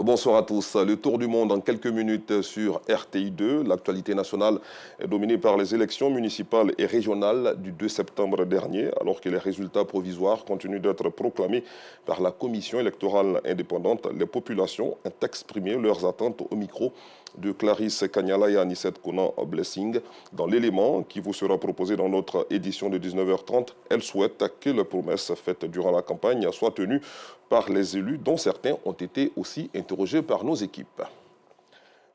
Bonsoir à tous. Le tour du monde en quelques minutes sur RTI2. L'actualité nationale est dominée par les élections municipales et régionales du 2 septembre dernier, alors que les résultats provisoires continuent d'être proclamés par la Commission électorale indépendante. Les populations ont exprimé leurs attentes au micro de Clarisse Kanyala et Anissette Konan Blessing. Dans l'élément qui vous sera proposé dans notre édition de 19h30, elle souhaite que les promesses faites durant la campagne soient tenues par les élus, dont certains ont été aussi interrogés par nos équipes.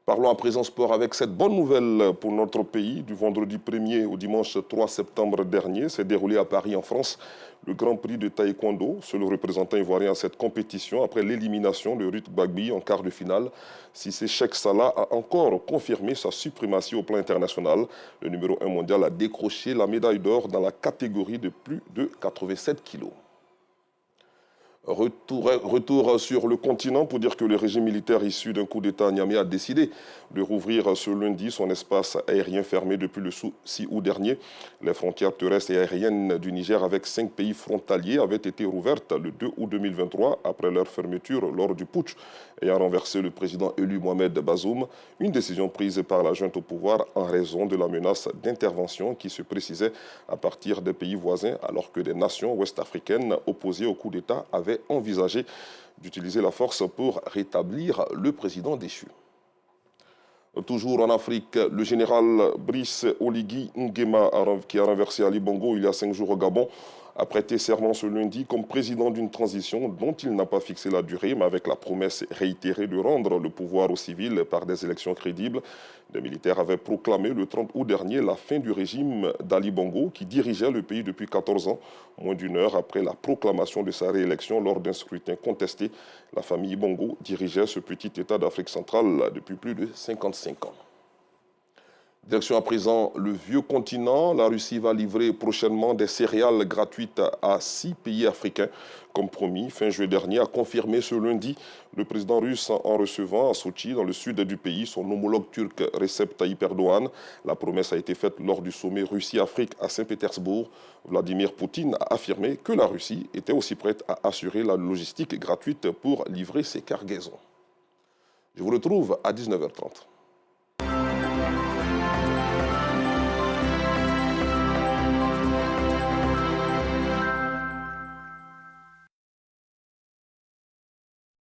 Parlons à présent sport avec cette bonne nouvelle pour notre pays. Du vendredi 1er au dimanche 3 septembre dernier s'est déroulé à Paris en France le Grand Prix de Taekwondo, seul représentant ivoirien à cette compétition après l'élimination de Ruth Gbagbi en quart de finale. Cissé Cheikh Salah a encore confirmé sa suprématie au plan international. Le numéro 1 mondial a décroché la médaille d'or dans la catégorie de plus de 87 kilos. Retour sur le continent pour dire que le régime militaire issu d'un coup d'État à Niamey a décidé de rouvrir ce lundi son espace aérien fermé depuis le 6 août dernier. Les frontières terrestres et aériennes du Niger avec 5 pays frontaliers avaient été rouvertes le 2 août 2023 après leur fermeture lors du putsch ayant renversé le président élu Mohamed Bazoum. Une décision prise par la junte au pouvoir en raison de la menace d'intervention qui se précisait à partir des pays voisins alors que des nations ouest-africaines opposées au coup d'État avaient envisagé d'utiliser la force pour rétablir le président déchu. Toujours en Afrique, le général Brice Oligui Nguema, qui a renversé Ali Bongo il y a 5 jours au Gabon, a prêté serment ce lundi comme président d'une transition dont il n'a pas fixé la durée, mais avec la promesse réitérée de rendre le pouvoir aux civils par des élections crédibles. Les militaires avaient proclamé le 30 août dernier la fin du régime d'Ali Bongo, qui dirigeait le pays depuis 14 ans, moins d'une heure après la proclamation de sa réélection lors d'un scrutin contesté. La famille Bongo dirigeait ce petit État d'Afrique centrale depuis plus de 55 ans. Direction à présent le vieux continent. La Russie va livrer prochainement des céréales gratuites à 6 pays africains. Comme promis, fin juillet dernier, a confirmé ce lundi le président russe en recevant à Sochi, dans le sud du pays, son homologue turc Recep Tayyip Erdogan. La promesse a été faite lors du sommet Russie-Afrique à Saint-Pétersbourg. Vladimir Poutine a affirmé que la Russie était aussi prête à assurer la logistique gratuite pour livrer ses cargaisons. Je vous retrouve à 19h30.